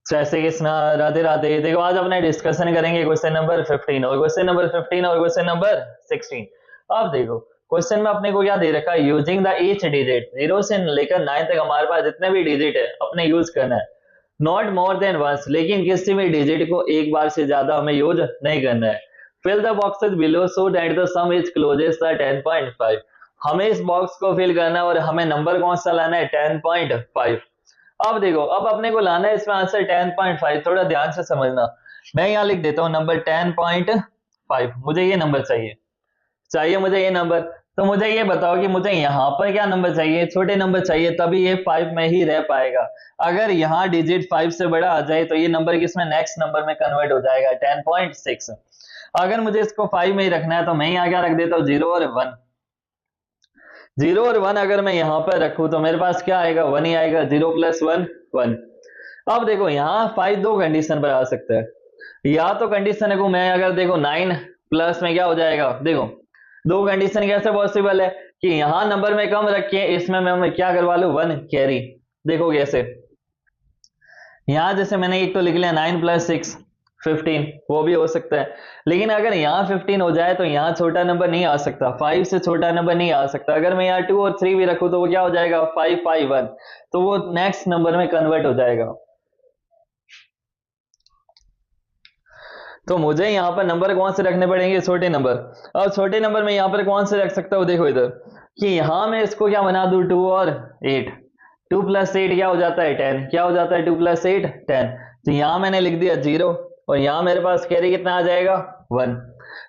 जैसे कृष्णा, राधे राधे। देखो आज अपने डिस्कशन करेंगे क्वेश्चन नंबर 15 और क्वेश्चन नंबर 15 और क्वेश्चन नंबर 16। अब देखो क्वेश्चन में अपने को क्या दे रखा है, यूजिंग द ईच डिजिट, 0 से लेकर 9 तक हमारे पास जितने भी डिजिट है अपने यूज करना है। नॉट मोर देन वंस, लेकिन किसी भी डिजिट को एक बार से ज्यादा हमें यूज नहीं करना है। Fill the boxes below so that the sum is closest the 10.5। हमें इस बॉक्स को फिल करना है और हमें नंबर कौन सा लाना है, 10.5। अब देखो, अब अपने को लाना है इसमें आंसर 10.5। थोड़ा ध्यान से समझना, मैं यहाँ लिख देता हूँ नंबर 10.5। मुझे ये नंबर चाहिए, चाहिए मुझे ये नंबर। तो मुझे ये बताओ कि मुझे यहाँ पर क्या नंबर चाहिए, छोटे नंबर चाहिए, तभी ये 5 में ही रह पाएगा। अगर यहाँ डिजिट 5 से बड़ा आ जाए तो ये नंबर किसमें, नेक्स्ट नंबर में कन्वर्ट हो जाएगा 10.6। अगर मुझे इसको 5 में ही रखना है तो मैं यहाँ क्या रख देता हूँ, 0 और 1। 0 और 1 अगर मैं यहाँ पर रखूं तो मेरे पास क्या आएगा, 1 ही आएगा। 0 प्लस 1 1। अब देखो यहाँ 5 दो कंडीशन पर आ सकता है। या तो कंडीशन है को मैं अगर देखो 9 प्लस में क्या हो जाएगा, देखो दो कंडीशन कैसे पॉसिबल है कि यहाँ नंबर में कम रख के इसमें मैं क्या करवा लू, 1 कैरी। देखो कैसे, यहाँ जैसे मैंने एक तो लिख लिया 9 प्लस 6 15, वो भी हो सकता है। लेकिन अगर यहाँ 15 हो जाए तो यहाँ छोटा नंबर नहीं आ सकता, 5 से छोटा नंबर नहीं आ सकता। अगर मैं यहाँ 2 और 3 भी रखूं तो वो क्या हो जाएगा, 5 5 1, तो वो नेक्स्ट नंबर में कन्वर्ट हो जाएगा। तो मुझे यहाँ पर नंबर कौन से रखने पड़ेंगे, छोटे नंबर। और छोटे नंबर में यहाँ पर कौन से रख सकता हूँ, देखो इधर कि यहाँ मैं इसको क्या बना दूं, 2 और 8। 2 प्लस 8 क्या हो जाता है, 10। क्या हो जाता है 2 प्लस 8 10। तो यहाँ मैंने लिख दिया 0 और यहाँ मेरे पास कैरी कितना आ जाएगा, 1।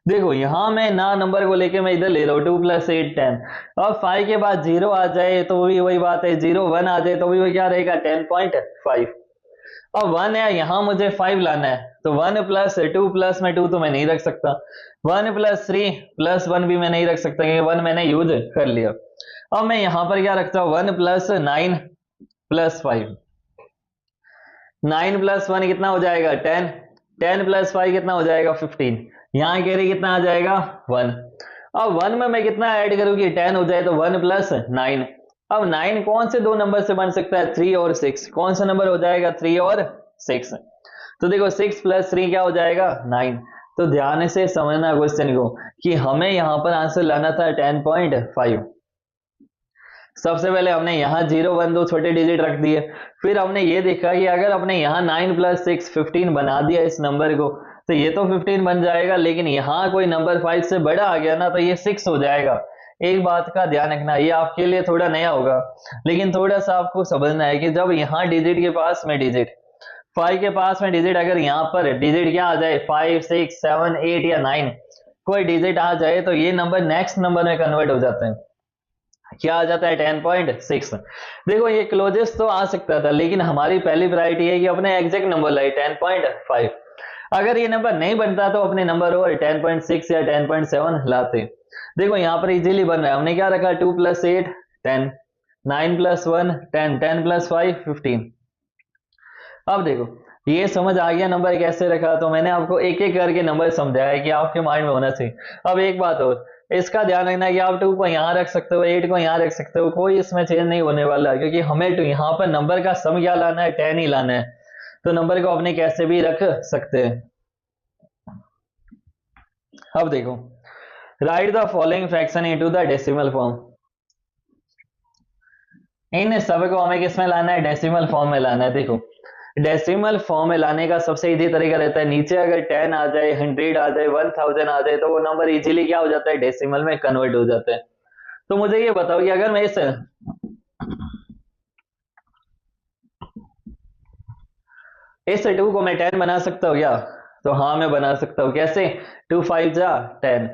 देखो यहाँ मैं ना नंबर को लेके मैं इधर ले रहा हूँ 2 प्लस 8 10। और 5 के बाद 0 आ जाए तो भी वही बात है, 0 1 आ जाए तो भी वो क्या रहेगा, 10.5। और 1 है, यहाँ मुझे 5 लाना है तो 1 प्लस 2 प्लस में 2 तो मैं नहीं रख सकता। 1 प्लस 3 प्लस 1 भी मैं नहीं रख सकता क्योंकि 1 मैंने यूज कर लिया। अब मैं यहाँ पर क्या रखता हूँ, 1 प्लस 9 प्लस 5। 9 प्लस 1 कितना हो जाएगा, 10। 10 प्लस 5 कितना हो जाएगा, 15। यहाँ कैरी कितना आ जाएगा, 1। अब 1 में मैं कितना ऐड करूँ कि 10 हो जाए, तो 1 प्लस 9। अब 9 कौन से दो नंबर से बन सकता है, 3 और 6। कौन सा नंबर हो जाएगा, 3 और 6। तो देखो 6 प्लस 3 क्या हो जाएगा, 9। तो ध्यान से समझना क्वेश्चन को कि हमें यहाँ पर आंसर लाना था 10.5। सबसे पहले हमने यहाँ 0 1 दो छोटे डिजिट रख दिए। फिर हमने ये देखा कि अगर अपने यहाँ 9 प्लस 6 15 बना दिया इस नंबर को, तो ये तो 15 बन जाएगा, लेकिन यहाँ कोई नंबर 5 से बड़ा आ गया ना तो ये 6 हो जाएगा। एक बात का ध्यान रखना, ये आपके लिए थोड़ा नया होगा, लेकिन थोड़ा सा आपको समझना है कि जब यहाँ डिजिट के पास में डिजिट 5 के पास में डिजिट, अगर यहाँ पर डिजिट क्या आ जाए, 5 6 7 8 या 9 कोई डिजिट आ जाए तो ये नंबर नेक्स्ट नंबर में कन्वर्ट हो जाते हैं। क्या आ जाता है, 10.6। देखो ये क्लोजेस्ट तो आ सकता था, लेकिन हमारी पहली प्रायोरिटी है कि अपने एग्जैक्ट नंबर लाए 10.5। अगर ये नंबर नहीं बनता तो अपने नंबर और 10.6 या 10.7 लाते। देखो यहाँ पर इजीली बन रहा है, हमने क्या रखा, 2 प्लस 8 10, 9 प्लस 1 10, 10 प्लस 5 15। अब देखो ये समझ आ गया नंबर कैसे रखा, तो मैंने आपको एक एक करके नंबर समझाया कि आपके माइंड में होना चाहिए। अब एक बात और, इसका ध्यान रखना कि आप 2 को यहाँ रख सकते हो, 8 को यहाँ रख सकते हो, कोई इसमें चेंज नहीं होने वाला, क्योंकि हमें यहाँ पर नंबर का सम क्या लाना है, 10 ही लाना है। तो नंबर को अपने कैसे भी रख सकते हैं। अब देखो, right the following fraction into the decimal form. इन सब को हमें किसमें लाना है, डेसिमल फॉर्म में लाना है। देखो डेसिमल फॉर्म में लाने का सबसे इजी तरीका रहता है, नीचे अगर 10 आ जाए, 100 आ जाए, 1000 आ जाए, तो वो नंबर इजीली क्या हो जाता है, डेसिमल में कन्वर्ट हो जाता है। तो मुझे ये बताओ कि अगर मैं इस 2 को मैं 10 बना सकता हूँ क्या, तो हाँ मैं बना सकता हूँ। कैसे, 2 5 जा 10।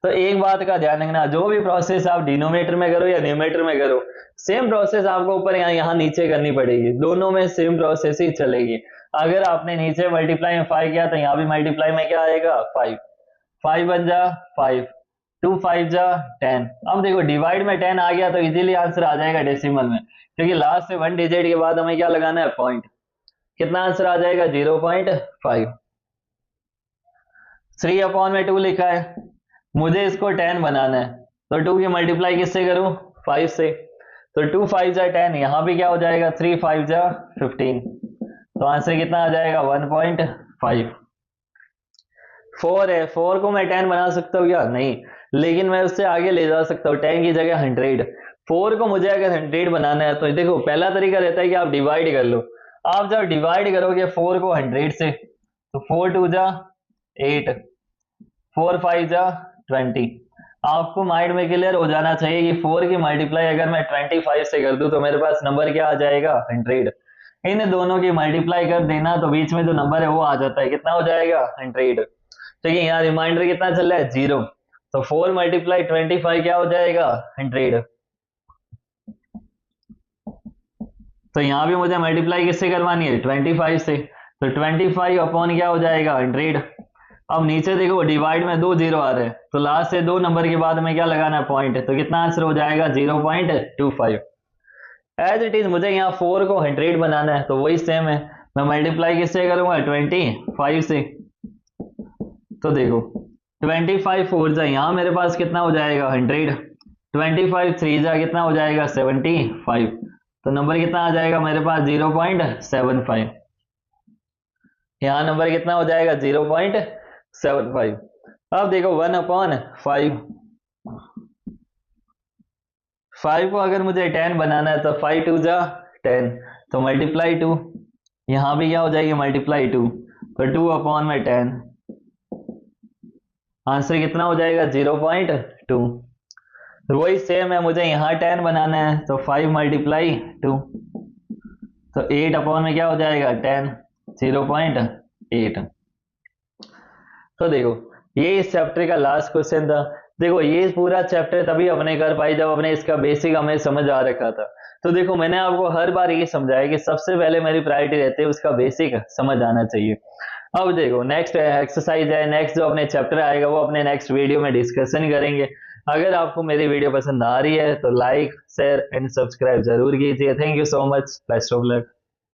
तो एक बात का ध्यान रखना, जो भी प्रोसेस आप डिनोमिनेटर में करो या न्यूमरेटर में करो, सेम प्रोसेस आपको ऊपर यहाँ नीचे करनी पड़ेगी, दोनों में सेम प्रोसेस ही चलेगी। अगर आपने नीचे मल्टीप्लाई में 5 किया तो यहाँ भी मल्टीप्लाई में क्या आएगा, 5। 5 बन जा 5, 2 5 जा 10। अब देखो डिवाइड में 10 आ गया तो इजीली आंसर आ जाएगा डेसिमल में, क्योंकि लास्ट से 1 डिजिट के बाद हमें क्या लगाना है, पॉइंट। कितना आंसर आ जाएगा, 0.5। 3 अपॉन में 2 लिखा है, मुझे इसको 10 बनाना है, तो 2 की मल्टीप्लाई किससे करूं, 5 से। तो 2 5 जा 10, यहां भी क्या हो जाएगा, 3 5 जा 15। तो आंसर कितना आ जाएगा 1.5। 4 है, 4 को मैं 10 बना सकता हूँ क्या? नहीं, लेकिन मैं उससे आगे ले जा सकता हूँ, 10 की जगह 100। 4 को मुझे अगर 100 बनाना है तो देखो पहला तरीका रहता है कि आप डिवाइड कर लो। आप जब डिवाइड करोगे 4 को 100 से तो 4 2 जा 8, 4 5 जा 20। आपको माइंड में क्लियर हो जाना चाहिए कि 4 की मल्टीप्लाई अगर मैं 25 से कर दूं तो मेरे पास नंबर क्या आ जाएगा? 100। इन दोनों की मल्टीप्लाई कर देना तो बीच में जो नंबर है वो आ जाता है, कितना हो जाएगा? 100। ठीक है, यहाँ रिमाइंडर कितना चल रहा है? 0। तो 4 मल्टीप्लाई 25 क्या हो जाएगा? 100। तो यहाँ भी मुझे मल्टीप्लाई किससे करवानी है? 25 से। तो 25 अपॉन क्या हो जाएगा? 100। अब नीचे देखो डिवाइड में 2 जीरो आ रहे हैं, तो लास्ट से 2 नंबर के बाद में क्या लगाना है? पॉइंट। तो कितना आंसर हो जाएगा? 0.25। एज इट इज मुझे यहाँ 4 को 100 बनाना है तो वही सेम है, मैं मल्टीप्लाई किससे करूंगा? 25 से। तो देखो 25 4 जा, यहाँ मेरे पास कितना हो जाएगा? 100। 25 3 जा कितना हो जाएगा? 75। तो नंबर कितना आ जाएगा मेरे पास? 0.75। यहाँ नंबर कितना हो जाएगा? 0.75। अब देखो 1/5, 5 को अगर मुझे 10 बनाना है तो 5 2 जा 10, तो मल्टीप्लाई 2। यहाँ भी क्या हो जाएगी? मल्टीप्लाई 2। तो 2/10। आंसर कितना हो जाएगा? 0.2। वही सेम है, मुझे यहाँ 10 बनाना है तो 5 मल्टीप्लाई 2, तो 8 में क्या हो जाएगा? 10, 0.8। तो देखो ये इस चैप्टर का लास्ट क्वेश्चन था। देखो ये पूरा चैप्टर तभी अपने कर पाई जब अपने इसका बेसिक हमें समझ आ रखा था। तो देखो मैंने आपको हर बार ये समझाया कि सबसे पहले मेरी प्रायोरिटी रहती है उसका बेसिक समझ आना चाहिए। अब देखो नेक्स्ट एक्सरसाइज है, नेक्स्ट जो अपने चैप्टर आएगा वो अपने नेक्स्ट वीडियो में डिस्कशन करेंगे। अगर आपको मेरी वीडियो पसंद आ रही है तो लाइक शेयर एंड सब्सक्राइब जरूर कीजिए। Thank you so much, best of luck.